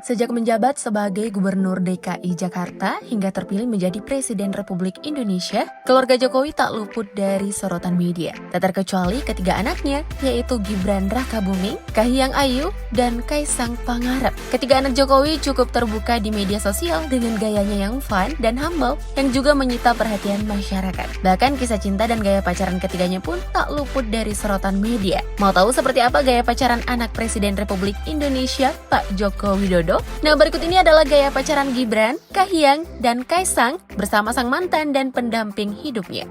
Sejak menjabat sebagai Gubernur DKI Jakarta hingga terpilih menjadi Presiden Republik Indonesia, keluarga Jokowi tak luput dari sorotan media. Tak terkecuali ketiga anaknya, yaitu Gibran Rakabuming, Kahiyang Ayu, dan Kaisang Pangarep. Ketiga anak Jokowi cukup terbuka di media sosial dengan gayanya yang fun dan humble yang juga menyita perhatian masyarakat. Bahkan kisah cinta dan gaya pacaran ketiganya pun tak luput dari sorotan media. Mau tahu seperti apa gaya pacaran anak Presiden Republik Indonesia, Pak Joko Widodo? Nah, berikut ini adalah gaya pacaran Gibran, Kahiyang, dan Kaisang bersama sang mantan dan pendamping hidupnya.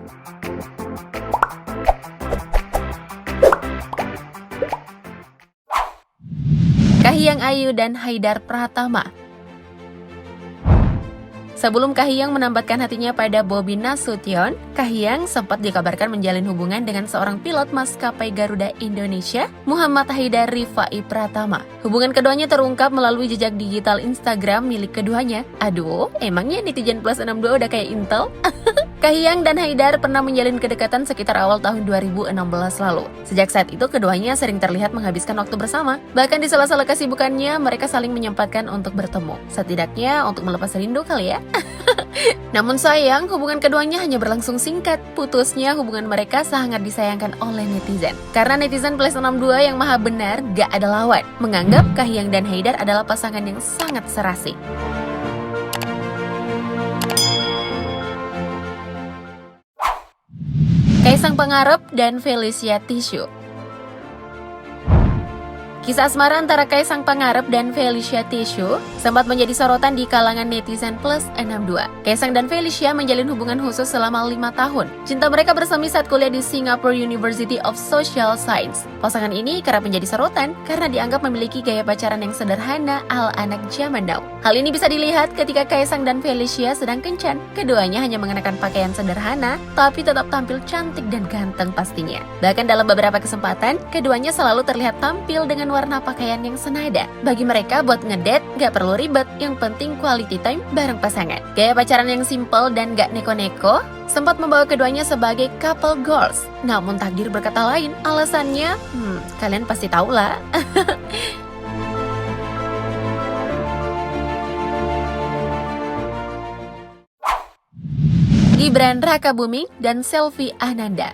Kahiyang Ayu dan Haidar Pratama. Sebelum Kahiyang menambatkan hatinya pada Bobi Nasution, Kahiyang sempat dikabarkan menjalin hubungan dengan seorang pilot maskapai Garuda Indonesia, Muhammad Haidar Rifai Pratama. Hubungan keduanya terungkap melalui jejak digital Instagram milik keduanya. Aduh, emangnya netizen plus 62 udah kayak Intel? Kahiyang dan Haidar pernah menjalin kedekatan sekitar awal tahun 2016 lalu. Sejak saat itu, keduanya sering terlihat menghabiskan waktu bersama. Bahkan di sela-sela kesibukannya, mereka saling menyempatkan untuk bertemu. Setidaknya untuk melepas rindu kali ya. Namun sayang, hubungan keduanya hanya berlangsung singkat. Putusnya hubungan mereka sangat disayangkan oleh netizen. Karena netizen plus 62 yang maha benar, gak ada lawan. Menganggap Kahiyang dan Haidar adalah pasangan yang sangat serasi. Kaisang Pangarep dan Felicia Tisu. Kisah asmara antara Kaisang Pangarep dan Felicia Tisu sempat menjadi sorotan di kalangan netizen plus 62. Kaisang dan Felicia menjalin hubungan khusus selama 5 tahun. Cinta mereka bersemi saat kuliah di Singapore University of Social Science. Pasangan ini kerap menjadi sorotan karena dianggap memiliki gaya pacaran yang sederhana ala anak zaman now. Hal ini bisa dilihat ketika Kaisang dan Felicia sedang kencan. Keduanya hanya mengenakan pakaian sederhana, tapi tetap tampil cantik dan ganteng pastinya. Bahkan dalam beberapa kesempatan, keduanya selalu terlihat tampil dengan warna pakaian yang senada. Bagi mereka, buat ngedate gak perlu ribet, yang penting quality time bareng pasangan. Gaya pacaran yang simple dan gak neko-neko sempat membawa keduanya sebagai couple goals. Namun takdir berkata lain, alasannya, kalian pasti tahu lah. Gibran Rakabuming dan Selvi Ananda.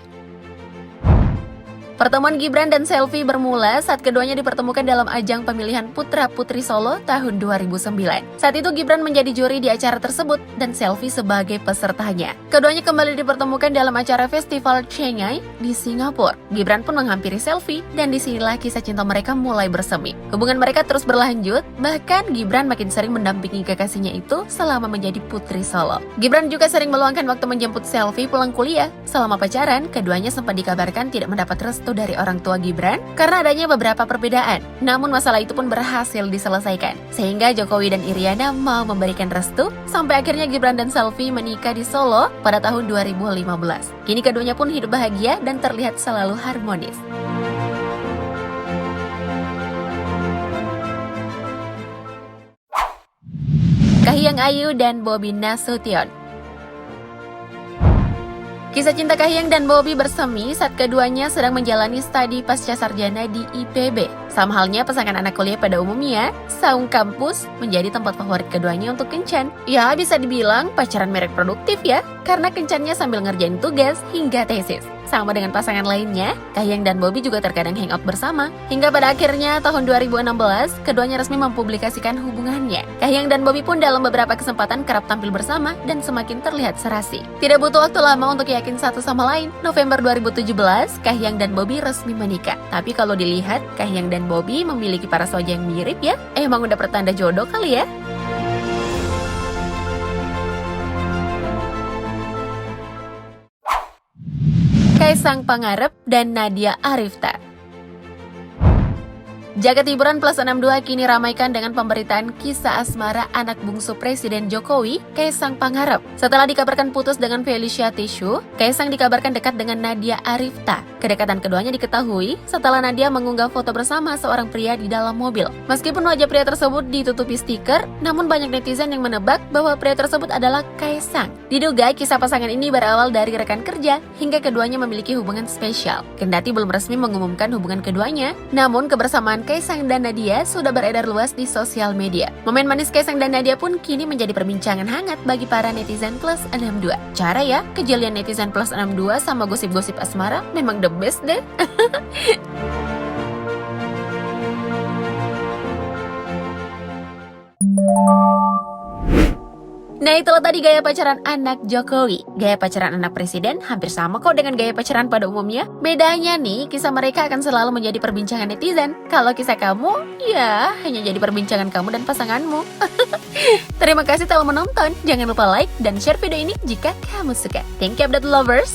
Pertemuan Gibran dan Selvi bermula saat keduanya dipertemukan dalam ajang pemilihan Putra-Putri Solo tahun 2009. Saat itu Gibran menjadi juri di acara tersebut dan Selvi sebagai pesertanya. Keduanya kembali dipertemukan dalam acara Festival Chengai di Singapura. Gibran pun menghampiri Selvi dan disinilah kisah cinta mereka mulai bersemi. Hubungan mereka terus berlanjut, bahkan Gibran makin sering mendampingi kekasihnya itu selama menjadi Putri Solo. Gibran juga sering meluangkan waktu menjemput Selvi pulang kuliah. Selama pacaran, keduanya sempat dikabarkan tidak mendapat restu dari orang tua Gibran karena adanya beberapa perbedaan. Namun masalah itu pun berhasil diselesaikan sehingga Jokowi dan Iriana mau memberikan restu sampai akhirnya Gibran dan Selvi menikah di Solo pada tahun 2015. Kini keduanya pun hidup bahagia dan terlihat selalu harmonis. Kahiyang Ayu dan Bobi Nasution. Kisah cinta Kahiyang dan Bobi bersemi saat keduanya sedang menjalani studi pasca sarjana di IPB. Sama halnya pasangan anak kuliah pada umumnya, saung kampus menjadi tempat favorit keduanya untuk kencan. Ya, bisa dibilang pacaran merek produktif ya, karena kencannya sambil ngerjain tugas hingga tesis. Sama dengan pasangan lainnya, Kahiyang dan Bobi juga terkadang hangout bersama. Hingga pada akhirnya tahun 2016, keduanya resmi mempublikasikan hubungannya. Kahiyang dan Bobi pun dalam beberapa kesempatan kerap tampil bersama dan semakin terlihat serasi. Tidak butuh waktu lama untuk yakin satu sama lain. November 2017, Kahiyang dan Bobi resmi menikah. Tapi kalau dilihat, Kahiyang dan Bobi memiliki paras wajah yang mirip ya. Emang udah pertanda jodoh kali ya? Kaisang Pangarep dan Nadia Arifta. Jagat hiburan plus 62 kini ramaikan dengan pemberitaan kisah asmara anak bungsu Presiden Jokowi, Kaisang Pangarep. Setelah dikabarkan putus dengan Felicia Tisu, Kaisang dikabarkan dekat dengan Nadia Arifta. Kedekatan keduanya diketahui setelah Nadia mengunggah foto bersama seorang pria di dalam mobil. Meskipun wajah pria tersebut ditutupi stiker, namun banyak netizen yang menebak bahwa pria tersebut adalah Kaisang. Diduga kisah pasangan ini berawal dari rekan kerja hingga keduanya memiliki hubungan spesial. Kendati belum resmi mengumumkan hubungan keduanya, namun kebersamaan pasangan Kaisang dan Nadia sudah beredar luas di sosial media. Momen manis Kaisang dan Nadia pun kini menjadi perbincangan hangat bagi para netizen plus 62. Cara ya, kejelian netizen plus 62 sama gosip-gosip asmara memang the best deh. Nah, itulah tadi gaya pacaran anak Jokowi. Gaya pacaran anak presiden hampir sama kok dengan gaya pacaran pada umumnya. Bedanya nih, kisah mereka akan selalu menjadi perbincangan netizen. Kalau kisah kamu, ya hanya jadi perbincangan kamu dan pasanganmu. Terima kasih telah menonton. Jangan lupa like dan share video ini jika kamu suka. Thank you update lovers.